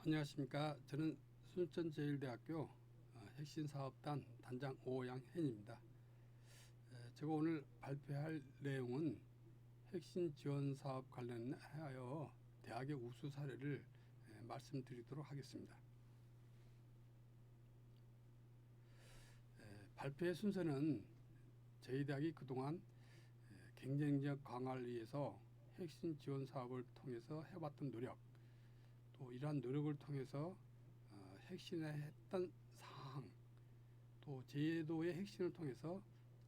안녕하십니까. 저는 순천제일대학교 혁신사업단 단장 오양현입니다. 제가 오늘 발표할 내용은 혁신지원사업 관련하여 대학의 우수 사례를 말씀드리도록 하겠습니다. 발표의 순서는 저희 대학이 그동안 경쟁력 강화를 위해서 혁신지원사업을 통해서 해왔던 노력, 또 이러한 노력을 통해서 혁신했던 사항, 또 제도의 혁신을 통해서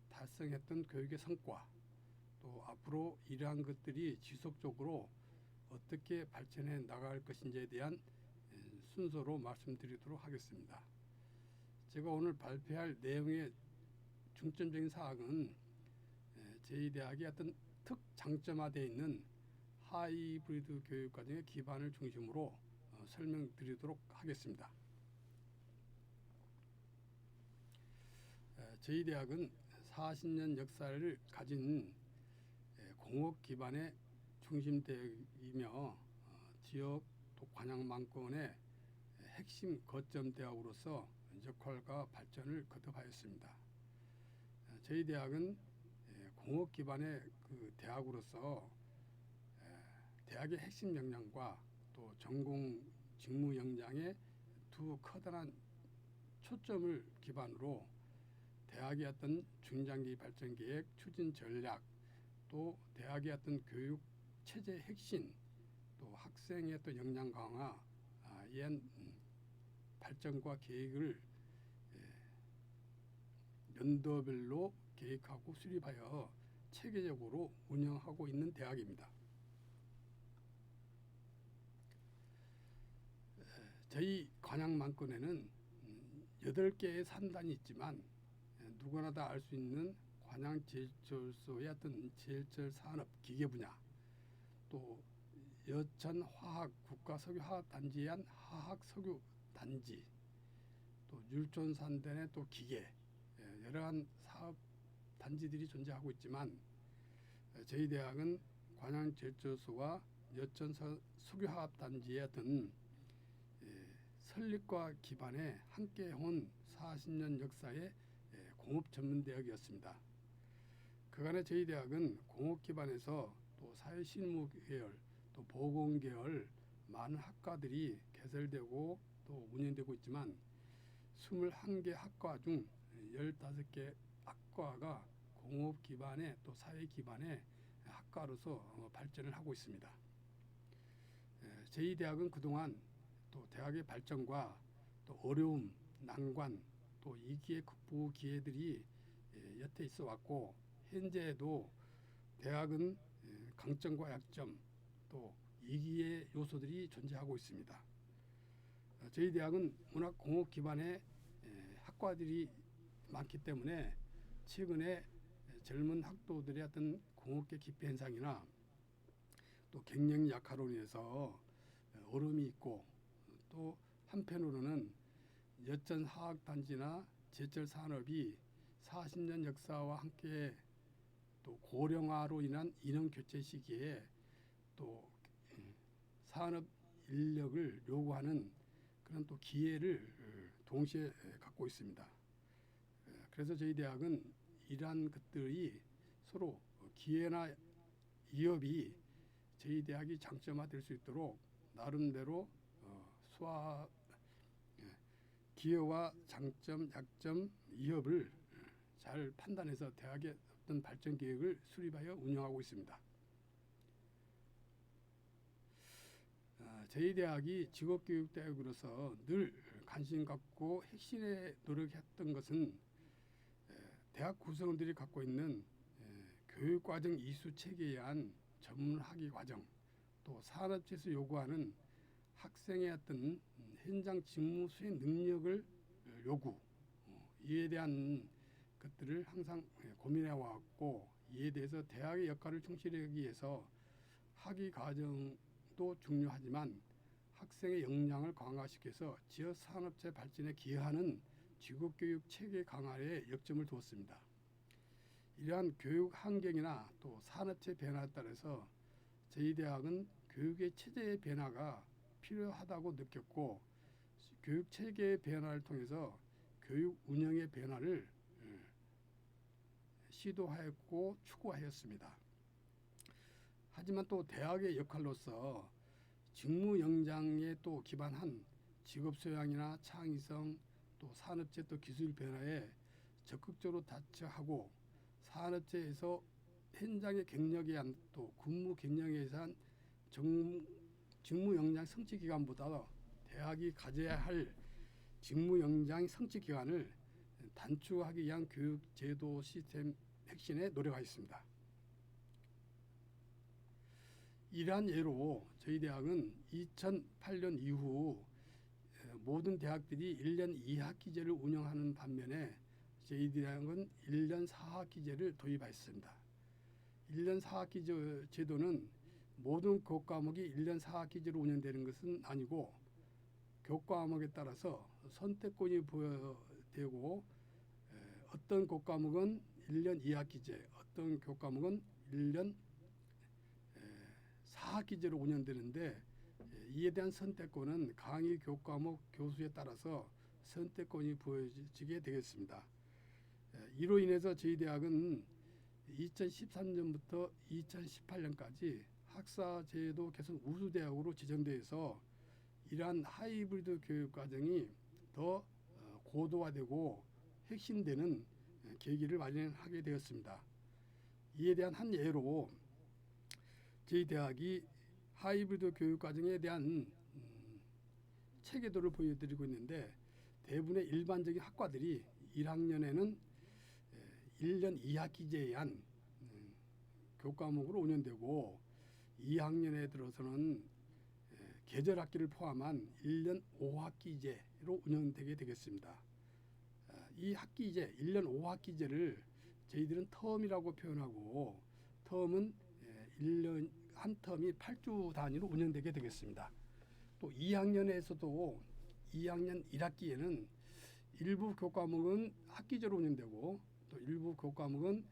달성했던 교육의 성과, 또 앞으로 이러한 것들이 지속적으로 어떻게 발전해 나갈 것인지에 대한 순서로 말씀드리도록 하겠습니다. 제가 오늘 발표할 내용의 중점적인 사항은 저희 대학의 어떤 특장점화되어 있는 하이브리드 교육과정의 기반을 중심으로 설명드리도록 하겠습니다. 저희 대학은 40년 역사를 가진 공업 기반의 중심대학이며 지역 또 관악만권의 핵심 거점 대학으로서 역할과 발전을 거듭하였습니다. 저희 대학은 공업 기반의 그 대학으로서 대학의 핵심 역량과 또 전공 직무 역량의 두 커다란 초점을 기반으로 대학의 어떤 중장기 발전 계획, 추진 전략, 또 대학의 어떤 교육 체제 혁신, 또 학생의 어떤 역량 강화, 이한 발전과 계획을 연도별로 계획하고 수립하여 체계적으로 운영하고 있는 대학입니다. 저희 관악만권에는 8개의 산단이 있지만 누구나 다 알 수 있는 관양제철소의 어떤 제철 산업 기계 분야, 또 여천화학 국가석유화학단지에 한 화학석유단지, 또 율촌산단의 또 기계, 여러한 사업 단지들이 존재하고 있지만 저희 대학은 관양제철소와 여천석유화학단지의 어떤 설립과 기반에 함께 온 40년 역사의 공업 전문 대학이었습니다. 그간에 저희 대학은 공업 기반에서 또 사회실무 계열, 또 보건 계열 많은 학과들이 개설되고 또 운영되고 있지만 21개 학과 중 15개 학과가 공업 기반의 또 사회 기반의 학과로서 발전을 하고 있습니다. 저희 대학은 그동안 또 대학의 발전과 또 어려움, 난관, 또 위기의 극복 기회들이 여태 있어 왔고 현재에도 대학은 강점과 약점 또 위기의 요소들이 존재하고 있습니다. 저희 대학은 문화공업 기반의 학과들이 많기 때문에 최근에 젊은 학도들의 어떤 공업계 기피 현상이나 또 경쟁 약화로 인해서 어려움이 있고 또 한편으로는 여천화학단지나 제철산업이 40년 역사와 함께 또 고령화로 인한 인원교체 시기에 또 산업 인력을 요구하는 그런 또 기회를 동시에 갖고 있습니다. 그래서 저희 대학은 이러한 것들이 서로 기회나 이업이 저희 대학이 장점화될 수 있도록 나름대로 기회와 장점, 약점, 이업을 잘 판단해서 대학의 어떤 발전 계획을 수립하여 운영하고 있습니다. 저희 대학이 직업교육대학으로서 늘 관심 갖고 핵심에 노력했던 것은 대학 구성원들이 갖고 있는 교육과정 이수체계에 의한 전문학위 과정, 또 산업체에서 요구하는 학생의 어떤 현장 직무 수행 능력을 요구, 이에 대한 것들을 항상 고민해 왔고 이에 대해서 대학의 역할을 충실하기 위해서 학위 과정도 중요하지만 학생의 역량을 강화시켜서 지역 산업체 발전에 기여하는 직업교육 체계 강화에 역점을 두었습니다. 이러한 교육 환경이나 또 산업체 변화에 따라서 저희 대학은 교육의 체제의 변화가 필요하다고 느꼈고 교육 체계의 변화를 통해서 교육 운영의 변화를 시도하였고 추구하였습니다. 하지만 또 대학의 역할로서 직무 역량에 또 기반한 직업 소양이나 창의성 또 산업재 또 기술 변화에 적극적으로 대처하고 산업재에서 현장의 경력에 의한 또 근무 경력에 의한 직무 역량 성취 기간보다 대학이 가져야 할 직무 역량 성취 기간을 단축하기 위한 교육 제도 시스템 혁신에 노력하였습니다. 이러한 예로 저희 대학은 2008년 이후 모든 대학들이 1년 2학기제를 운영하는 반면에 저희 대학은 1년 4학기제를 도입하였습니다. 1년 4학기 제도는 모든 교과목이 1년 4학기제로 운영되는 것은 아니고 교과목에 따라서 선택권이 부여되고 어떤 교과목은 1년 2학기제, 어떤 교과목은 1년 4학기제로 운영되는데 이에 대한 선택권은 강의 교과목 교수에 따라서 선택권이 부여지게 되겠습니다. 이로 인해서 저희 대학은 2013년부터 2018년까지 학사제도 개선 우수대학으로 지정되어서 이러한 하이브리드 교육과정이 더 고도화되고 혁신되는 계기를 마련하게 되었습니다. 이에 대한 한 예로 저희 대학이 하이브리드 교육과정에 대한 체계도를 보여드리고 있는데 대부분의 일반적인 학과들이 1학년에는 1년 2학기제에 의한 교과목으로 운영되고 2학년에 들어서는 계절학기를 포함한 1년 5학기제로 운영되게 되겠습니다. 이 학기제, 1년 5학기제를 저희들은 텀이라고 표현하고 텀은 1년 한 텀이 8주 단위로 운영되게 되겠습니다. 또 2학년에서도 2학년 1학기에는 일부 교과목은 학기제로 운영되고 또 일부 교과목은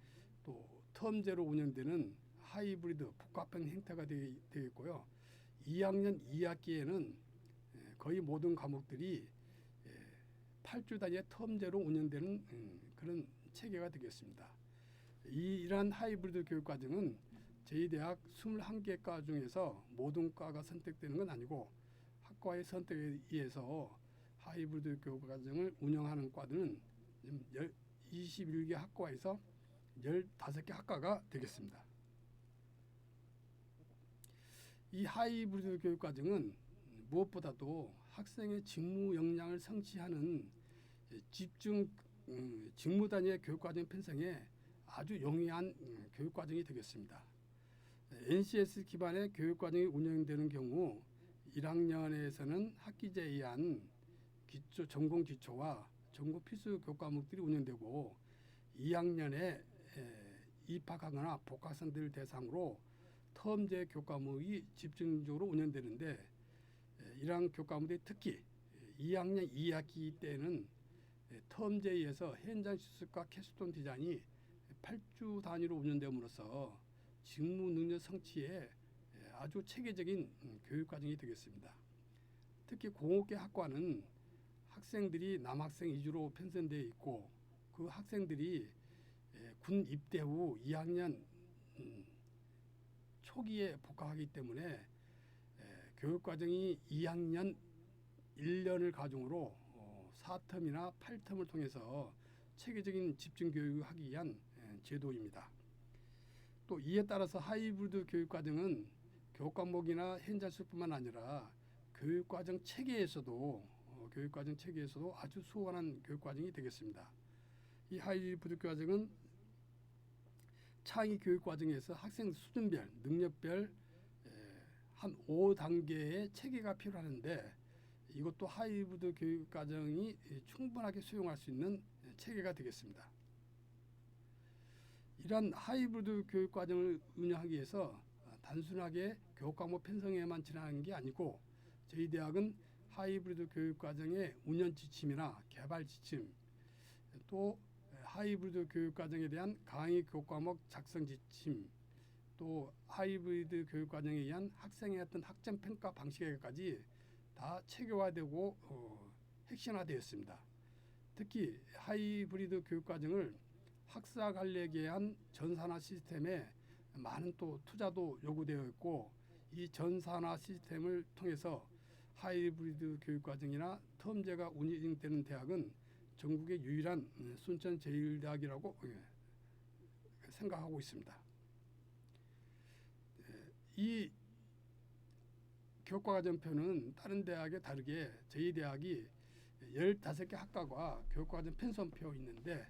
또 텀제로 운영되는 하이브리드 복합형 형태가 되겠고요. 2학년 2학기에는 거의 모든 과목들이 8주 단위의 텀제로 운영되는 그런 체계가 되겠습니다. 이러한 하이브리드 교육과정은 저희 대학 21개 과 중에서 모든 과가 선택되는 건 아니고 학과의 선택에 의해서 하이브리드 교육과정을 운영하는 과들은 21개 학과에서 15개 학과가 되겠습니다. 이 하이브리드 교육과정은 무엇보다도 학생의 직무 역량을 성취하는 직무 단위의 교육과정 편성에 아주 용이한 교육과정이 되겠습니다. NCS 기반의 교육과정이 운영되는 경우 1학년에서는 학기제에 의한 전공 기초와 전공 필수 교과목들이 운영되고 2학년에 입학하거나 복학생들을 대상으로 텀제 교과목이 집중적으로 운영되는데 이러한 교과목들이 특히 2학년 2학기 때는 텀제에 의해서 현장 실습과 캡스톤 디자인이 8주 단위로 운영됨으로써 직무 능력 성취에 아주 체계적인 교육과정이 되겠습니다. 특히 공업계 학과는 학생들이 남학생 위주로 편성되어 있고 그 학생들이 군 입대 후 2학년 초기에 복학하기 때문에 교육과정이 2학년 1년을 가중으로 4텀이나 8텀을 통해서 체계적인 집중 교육을 하기 위한 제도입니다. 또 이에 따라서 하이브리드 교육과정은 교과목이나 현장수뿐만 아니라 교육과정 체계에서도 아주 수월한 교육과정이 되겠습니다. 이 하이브리드 과정은 창의 교육과정에서 학생 수준별, 능력별 한 5단계의 체계가 필요하는데 이것도 하이브리드 교육과정이 충분하게 수용할 수 있는 체계가 되겠습니다. 이러한 하이브리드 교육과정을 운영하기 위해서 단순하게 교과목 편성에만 지나는 게 아니고 저희 대학은 하이브리드 교육과정의 운영 지침이나 개발 지침 또 하이브리드 교육과정에 대한 강의 교과목 작성 지침 또 또 하이브리드 교육 과정에 의한 학생의 어떤 학점 평가 방식에까지 다 체계화되고 핵심화되었습니다. 특히 하이브리드 교육 과정을 학사 관리에 의한 전산화 시스템에 많은 또 투자도 요구되어 있고, 이 전산화 시스템을 통해서 하이브리드 교육 과정이나 텀제가 운영되는 대학은 전국의 유일한 순천제일대학이라고 생각하고 있습니다. 이 교과과정표는 다른 대학에 다르게 저희 대학이 15개 학과가 교과과정 편성표 있는데,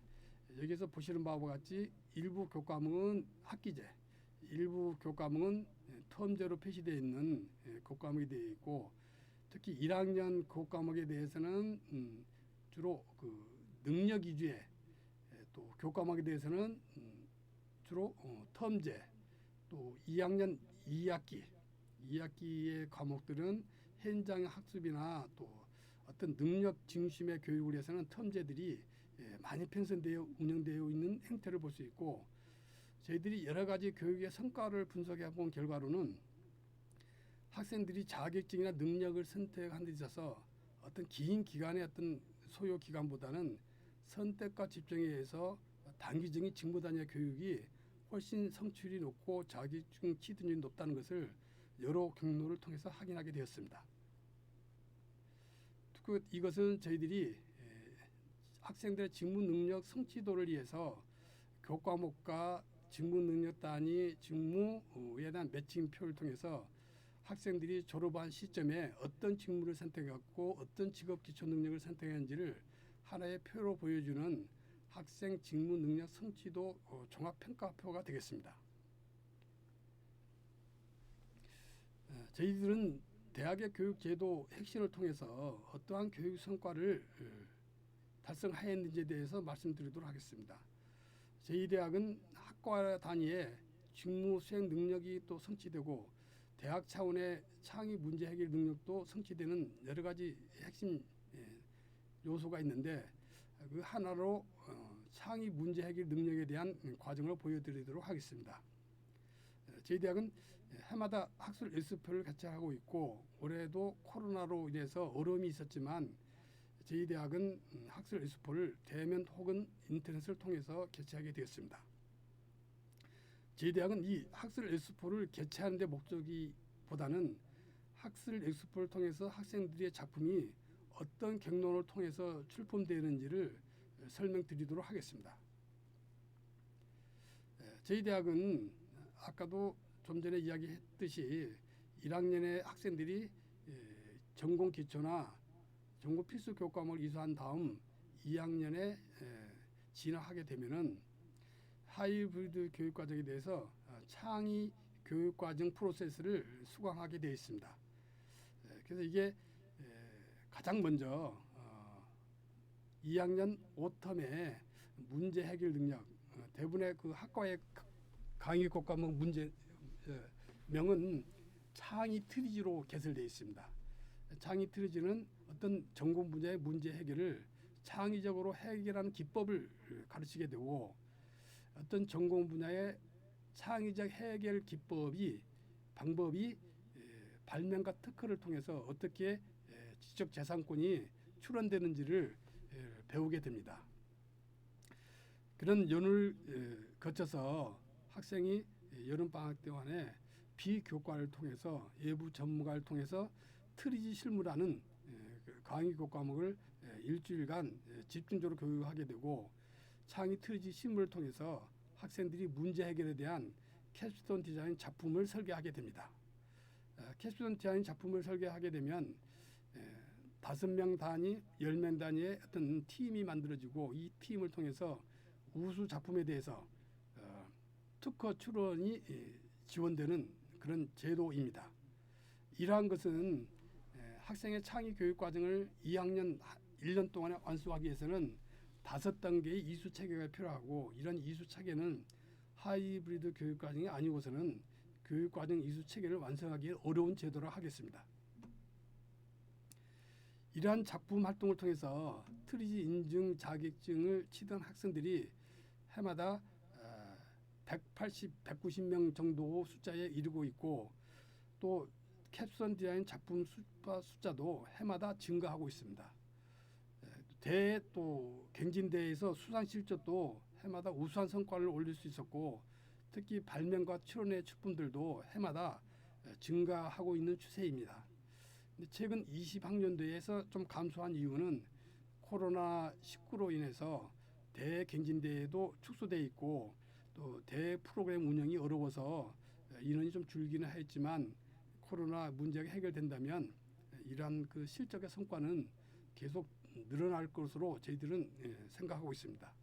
여기서 보시는 바와 같이 일부 교과목은 학기제, 일부 교과목은 텀제로 표시되어 있는 교과목이 되어 있고, 특히 1학년 교과목에 대해서는 주로 그 능력 위주의, 또 교과목에 대해서는 주로 텀제, 또 2학년 2학기의 과목들은 현장 학습이나 또 어떤 능력 중심의 교육을 위해서는 텀제들이 많이 편성되어 운영되어 있는 형태를 볼 수 있고, 저희들이 여러 가지 교육의 성과를 분석해 본 결과로는 학생들이 자격증이나 능력을 선택하는 데 있어서 어떤 긴 기간의 어떤 소요 기간보다는 선택과 집중에 의해서 단기적인 직무 단위 교육이 훨씬 성취율이 높고 자격증 취득률이 높다는 것을 여러 경로를 통해서 확인하게 되었습니다. 이것은 저희들이 학생들의 직무 능력 성취도를 위해서 교과목과 직무 능력 단위 직무에 대한 매칭표를 통해서 학생들이 졸업한 시점에 어떤 직무를 선택했고 어떤 직업 기초 능력을 선택했는지를 하나의 표로 보여주는 학생 직무 능력 성취도 종합 평가표가 되겠습니다. 저희들은 대학의 교육 제도 핵심을 통해서 어떠한 교육 성과를 달성하였는지에 대해서 말씀드리도록 하겠습니다. 저희 대학은 학과 단위의 직무 수행 능력이 또 성취되고 대학 차원의 창의 문제 해결 능력도 성취되는 여러 가지 핵심 요소가 있는데, 그 하나로 창의 문제 해결 능력에 대한 과정을 보여드리도록 하겠습니다. 저희 대학은 해마다 학술 일수표를 개최하고 있고, 올해도 코로나로 인해서 어려움이 있었지만 저희 대학은 학술 일수표를 대면 혹은 인터넷을 통해서 개최하게 되었습니다. 저희 대학은 이 학술 일수표를 개최하는 데 목적이보다는 학술 일수표를 통해서 학생들의 작품이 어떤 경로를 통해서 출품되는지를 설명드리도록 하겠습니다. 저희 대학은 아까도 좀 전에 이야기했듯이 1학년의 학생들이 전공 기초나 전공 필수 교과목을 이수한 다음 2학년에 진학하게 되면은 하이브리드 교육 과정에 대해서 창의 교육 과정 프로세스를 수강하게 되어 있습니다. 그래서 이게 가장 먼저 2학년 5텀에 문제 해결 능력, 대부분의 그 학과의 강의 교과목 문제 명은 창의 트리지로 개설되어 있습니다. 창의 트리지는 어떤 전공 분야의 문제 해결을 창의적으로 해결하는 기법을 가르치게 되고, 어떤 전공 분야의 창의적 해결 방법이 발명과 특허를 통해서 어떻게 지적재산권이 출원되는지를 배우게 됩니다. 그런 연을 거쳐서 학생이 여름방학 동안에 비교과를 통해서 외부 전문가를 통해서 트리지 실무라는 강의 교과목을 일주일간 집중적으로 교육하게 되고, 창의 트리지 실무를 통해서 학생들이 문제 해결에 대한 캡스톤 디자인 작품을 설계하게 됩니다. 캡스톤 디자인 작품을 설계하게 되면 5명 단위, 10명 단위의 어떤 팀이 만들어지고, 이 팀을 통해서 우수 작품에 대해서 특허 출원이 지원되는 그런 제도입니다. 이러한 것은 학생의 창의 교육 과정을 2학년 1년 동안에 완수하기 위해서는 5단계의 이수 체계가 필요하고, 이런 이수 체계는 하이브리드 교육 과정이 아니고서는 교육 과정 이수 체계를 완성하기 어려운 제도라 하겠습니다. 이러한 작품 활동을 통해서 트리지 인증 자격증을 취득한 학생들이 해마다 180, 190명 정도 숫자에 이르고 있고 또 캡스톤 디자인 작품 숫자도 해마다 증가하고 있습니다. 대회 또 갱진대회에서 수상 실적도 해마다 우수한 성과를 올릴 수 있었고 특히 발명과 출원의 작품들도 해마다 증가하고 있는 추세입니다. 최근 20학년도에서 좀 감소한 이유는 코로나19로 인해서 대회 갱진대회도 축소돼 있고 또 대회 프로그램 운영이 어려워서 인원이 좀 줄기는 했지만 코로나 문제가 해결된다면 이러한 그 실적의 성과는 계속 늘어날 것으로 저희들은 생각하고 있습니다.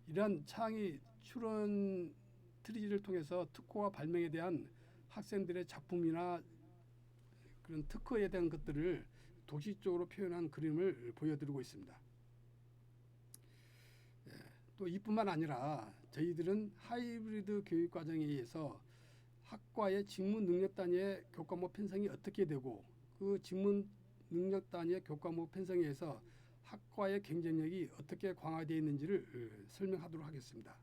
이러한 창의 출원 트리지를 통해서 특허와 발명에 대한 학생들의 작품이나 그런 특허에 대한 것들을 도시적으로 표현한 그림을 보여드리고 있습니다. 또 이뿐만 아니라 저희들은 하이브리드 교육 과정에 의해서 학과의 직무 능력 단위의 교과목 편성이 어떻게 되고 그 직무 능력 단위의 교과목 편성에 의해서 학과의 경쟁력이 어떻게 강화되어 있는지를 설명하도록 하겠습니다.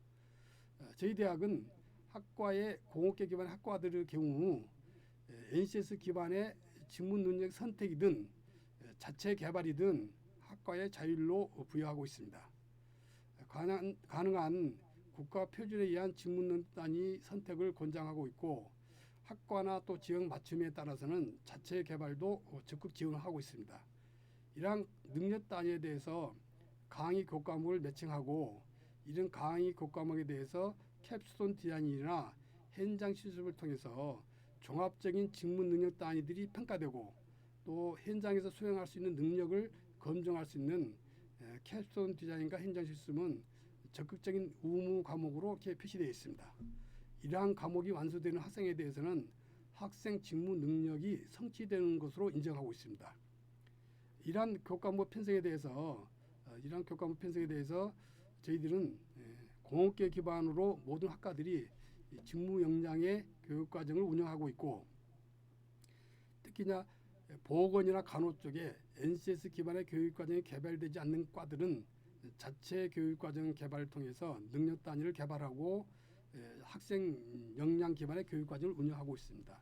저희 대학은 학과의 공업계 기반 학과들의 경우 NCS 기반의 직무 능력 선택이든 자체 개발이든 학과의 자율로 부여하고 있습니다. 가능한 국가 표준에 의한 직무 능력 단위 선택을 권장하고 있고 학과나 또 지역 맞춤에 따라서는 자체 개발도 적극 지원하고 있습니다. 이러한 능력 단위에 대해서 강의 교과목을 매칭하고 이런 강의 교과목에 대해서 캡스톤 디자인이나 현장 실습을 통해서 종합적인 직무 능력 단위들이 평가되고 또 현장에서 수행할 수 있는 능력을 검증할 수 있는 캡스톤 디자인과 현장 실습은 적극적인 의무 과목으로 이렇게 표시되어 있습니다. 이러한 과목이 완수되는 학생에 대해서는 학생 직무 능력이 성취되는 것으로 인정하고 있습니다. 이러한 교과목 편성에 대해서 저희들은 공업계 기반으로 모든 학과들이 직무 역량의 교육 과정을 운영하고 있고 특히나 보건이나 간호 쪽에 NCS 기반의 교육 과정이 개발되지 않는 과들은 자체 교육 과정 개발을 통해서 능력 단위를 개발하고 학생 역량 기반의 교육 과정을 운영하고 있습니다.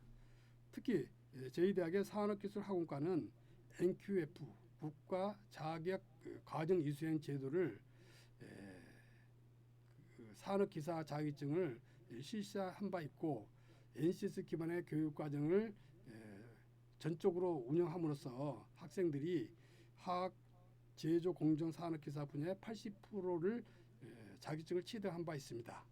특히 저희 대학의 산업기술학원과는 NQF 국가 자격 과정 이수행 제도를 산업기사 자격증을 실시한 바 있고 NCS 기반의 교육 과정을 전적으로 운영함으로써 학생들이 화학, 제조, 공정, 산업기사 분야의 80%를 자격증을 취득한 바 있습니다.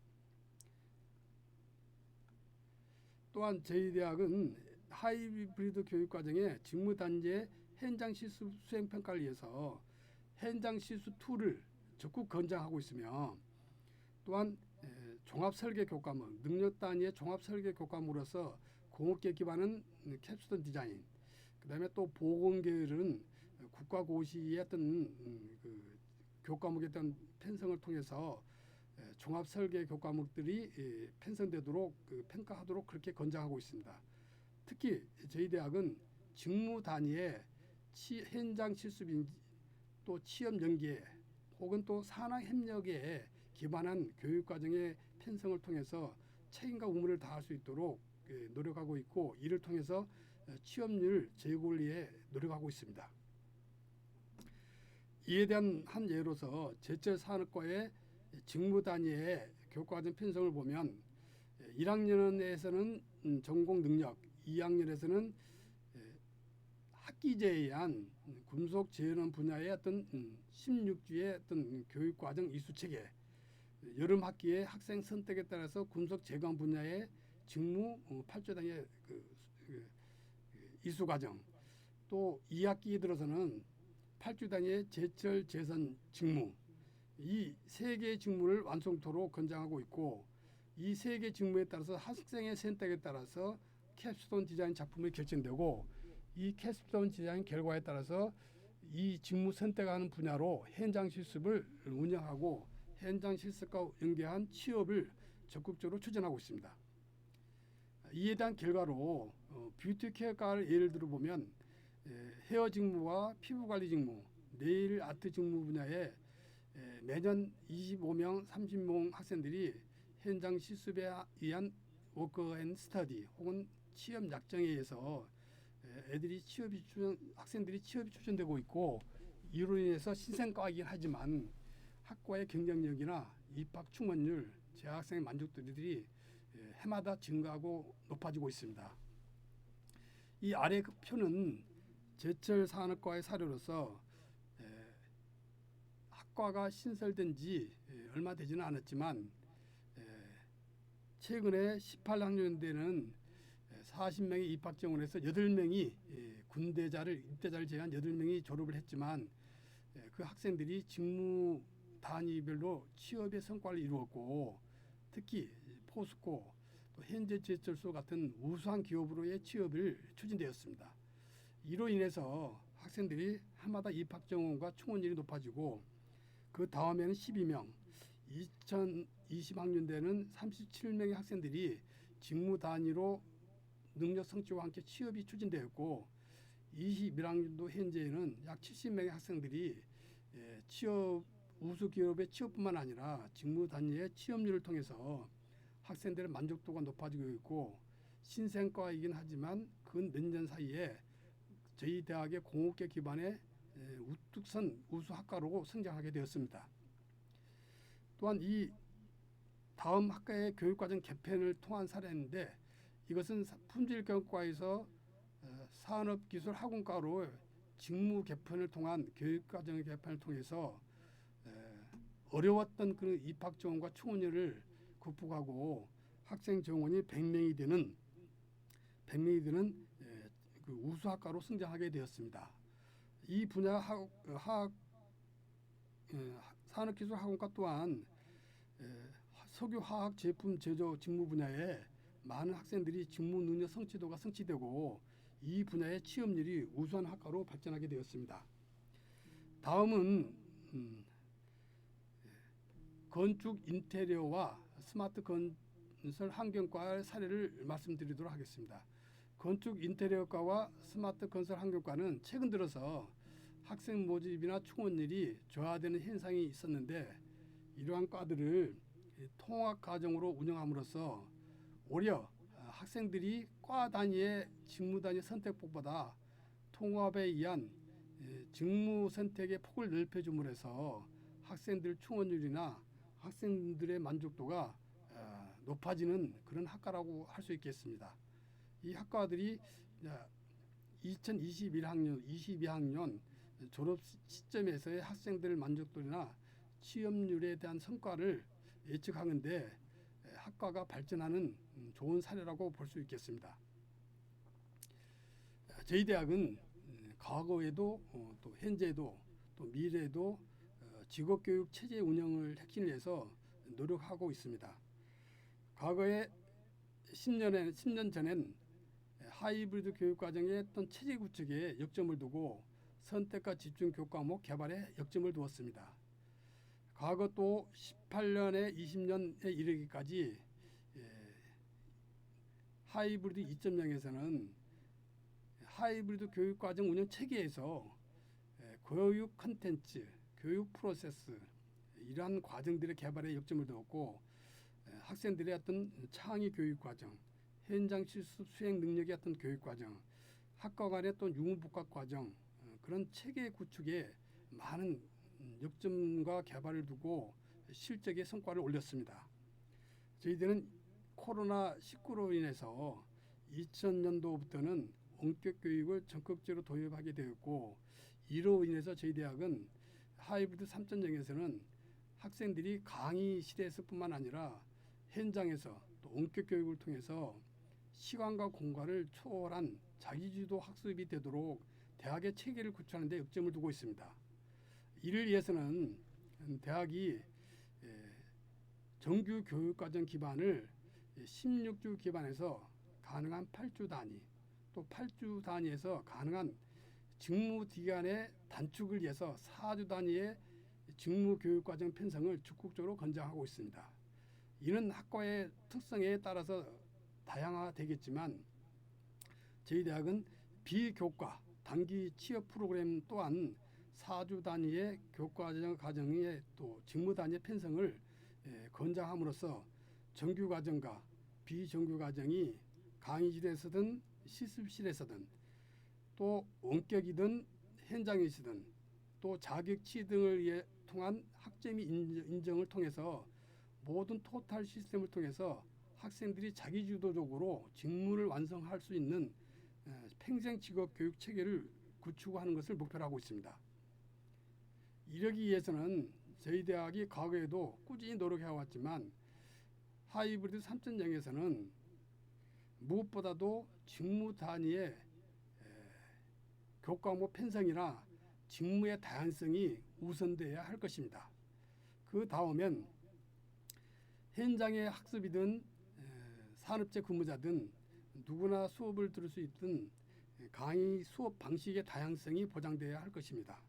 또한 저희 대학은 하이브리드 교육 과정의 직무 단계의 현장 실습 수행 평가를 위해서 현장 실습 툴을 적극 권장하고 있으며 또한 종합 설계 교과목, 능력 단위의 종합 설계 교과목으로서 공업계 기반은 캡스톤 디자인, 그다음에 또 보건계열은 국가고시의 어떤 그 교과목에 대한 편성을 통해서 종합 설계 교과목들이 편성되도록 평가하도록 그렇게 권장하고 있습니다. 특히 저희 대학은 직무 단위의 현장 실습인지 또 취업 연계 혹은 또 산학 협력에 기반한 교육 과정의 편성을 통해서 책임과 의무를 다할 수 있도록 노력하고 있고 이를 통해서 취업률 제고를 위해 노력하고 있습니다. 이에 대한 한 예로서 제철 산업과의 직무 단위의 교과과정 편성을 보면 1학년에서는 전공 능력, 2학년에서는 학기제에 의한 금속 재현원 분야의 어떤 16주의 어떤 교육과정 이수체계, 여름 학기에 학생 선택에 따라서 금속 재관 분야의 직무 8조 단위의 이수 과정, 또 2학기에 들어서는 8주 단위의 제철 재선 직무, 이 세 개의 직무를 완성토록 권장하고 있고 이 세 개 직무에 따라서 학생의 선택에 따라서 캡스톤 디자인 작품이 결정되고 이 캡스톤 디자인 결과에 따라서 이 직무 선택하는 분야로 현장 실습을 운영하고 현장 실습과 연계한 취업을 적극적으로 추진하고 있습니다. 이에 대한 결과로 뷰티 케어과를 예를 들어 보면 헤어 직무와 피부 관리 직무, 네일 아트 직무 분야에 매년 25명, 30명 학생들이 현장 실습에 의한 워크 앤 스터디 혹은 취업 약정에 의해서 학생들이 취업이 추진되고 있고, 이로 인해서 신생과이긴 하지만 학과의 경쟁력이나 입학 충원율, 재학생의 만족도들이 해마다 증가하고 높아지고 있습니다. 이 아래 그 표는 제철 산업과의 사례로서 학과가 신설된 지 얼마 되지는 않았지만 최근에 18학년대는 40명의 입학 지원에서 8명이 입대자를 제한 8명이 졸업을 했지만 그 학생들이 직무 단위별로 취업의 성과를 이루었고, 특히 포스코, 또 현재 제철소 같은 우수한 기업으로의 취업을 추진되었습니다. 이로 인해서 학생들이 해마다 입학 정원과 충원율이 높아지고, 그 다음에는 12명, 2020학년대는 37명의 학생들이 직무 단위로 능력 성취와 함께 취업이 추진되었고, 21학년도 현재에는 약 70명의 학생들이 취업 우수 기업의 취업뿐만 아니라 직무 단위의 취업률을 통해서 학생들의 만족도가 높아지고 있고, 신생과이긴 하지만 근 몇 년 사이에 저희 대학의 공업계 기반의 우뚝 선 우수 학과로 성장하게 되었습니다. 또한 이 다음 학과의 교육과정 개편을 통한 사례인데, 이것은 품질교육과에서 산업기술학원과로 직무 개편을 통한 교육과정 개편을 통해서 어려웠던 그 입학 지원과 충원율을 극복하고 학생 정원이 100명이 되는 그 우수학과로 성장하게 되었습니다. 이 분야 산업기술학원과 또한 석유화학 제품 제조 직무 분야에 많은 학생들이 직무 능력 성취도가 성취되고, 이 분야의 취업률이 우수한 학과로 발전하게 되었습니다. 다음은 건축 인테리어와 스마트 건설 환경과의 사례를 말씀드리도록 하겠습니다. 건축 인테리어과와 스마트 건설 환경과는 최근 들어서 학생 모집이나 충원율이 저하되는 현상이 있었는데, 이러한 과들을 통합 과정으로 운영함으로써 오히려 학생들이 과 단위의 직무 단위 선택법보다 통합에 의한 직무 선택의 폭을 넓혀줌으로 해서 학생들 충원율이나 학생들의 만족도가 높아지는 그런 학과라고 할 수 있겠습니다. 이 학과들이 2021학년, 22학년 졸업 시점에서의 학생들 만족도나 취업률에 대한 성과를 예측하는데 학과가 발전하는 좋은 사례라고 볼 수 있겠습니다. 저희 대학은 과거에도 또 현재도 또 미래에도 직업교육 체제 운영을 핵심으로 해서 노력하고 있습니다. 과거에 10년 전엔 하이브리드 교육과정의 어떤 체제 구축에 역점을 두고 선택과 집중 교과목 개발에 역점을 두었습니다. 과거 또 18년에 20년에 이르기까지 하이브리드 2.0에서는 하이브리드 교육과정 운영 체계에서 교육 컨텐츠, 교육 프로세스, 이러한 과정들의 개발에 역점을 두었고, 학생들의 어떤 창의 교육 과정, 현장 실습 수행 능력의 어떤 교육 과정, 학과 간의 또 융복합 과정, 그런 체계 구축에 많은 역점과 개발을 두고 실적의 성과를 올렸습니다. 저희들은 코로나19로 인해서 2000년도부터는 원격 교육을 전격적으로 도입하게 되었고, 이로 인해서 저희 대학은 하이브리드 3.0에서는 학생들이 강의실에서뿐만 아니라 현장에서 또 원격 교육을 통해서 시간과 공간을 초월한 자기주도 학습이 되도록 대학의 체계를 구축하는 데 역점을 두고 있습니다. 이를 위해서는 대학이 정규 교육과정 기반을 16주 기반에서 가능한 8주 단위, 또 8주 단위에서 가능한 직무 기간의 단축을 위해서 4주 단위의 직무 교육과정 편성을 적극적으로 권장하고 있습니다. 이는 학과의 특성에 따라서 다양화되겠지만 저희 대학은 비교과 단기 취업 프로그램 또한 4주 단위의 교과정 과정의 또 직무 단위의 편성을 권장함으로써 정규 과정과 비정규 과정이 강의실에서든 실습실에서든 또 원격이든 현장이든 또 자격치 등을 위해 통한 학점이 인정을 통해서 모든 토탈 시스템을 통해서 학생들이 자기주도적으로 직무를 완성할 수 있는 평생 직업 교육 체계를 구축하는 것을 목표로 하고 있습니다. 이러기 위해서는 저희 대학이 과거에도 꾸준히 노력해 왔지만 하이브리드 3.0에서는 무엇보다도 직무 단위의 교과목 편성이나 직무의 다양성이 우선되어야 할 것입니다. 그 다음엔 현장의 학습이든 산업재 근무자든 누구나 수업을 들을 수 있든 강의 수업 방식의 다양성이 보장되어야 할 것입니다.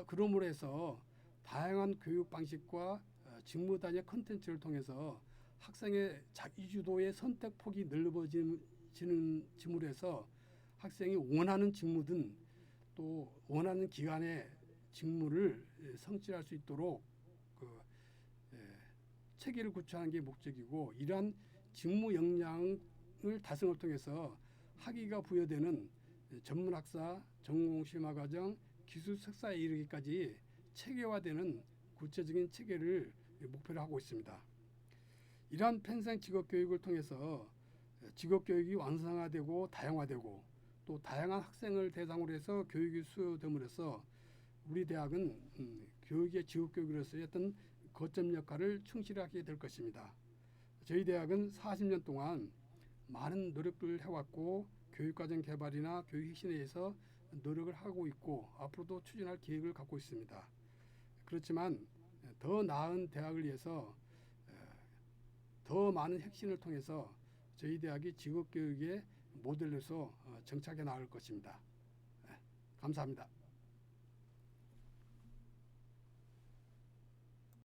그러므로 해서 다양한 교육 방식과 직무 단위 컨텐츠를 통해서 학생의 자기주도의 선택 폭이 넓어짐으로 해서 학생이 원하는 직무든 또 원하는 기간의 직무를 성취할 수 있도록 체계를 구축하는 게 목적이고, 이러한 직무 역량을 달성을 통해서 학위가 부여되는 전문학사, 전공실마과정, 기술 석사에 이르기까지 체계화되는 구체적인 체계를 목표로 하고 있습니다. 이러한 평생 직업교육을 통해서 직업교육이 완성화되고 다양화되고 또 다양한 학생을 대상으로 해서 교육이 수요됨으로써 우리 대학은 교육의 직업교육으로서의 어떤 거점 역할을 충실하게 될 것입니다. 저희 대학은 40년 동안 많은 노력을 해왔고 교육과정 개발이나 교육 혁신에 의해서 노력을 하고 있고 앞으로도 추진할 계획을 갖고 있습니다. 그렇지만 더 나은 대학을 위해서 더 많은 혁신을 통해서 저희 대학이 직업교육의 모델로서 정착해 나갈 것입니다. 감사합니다.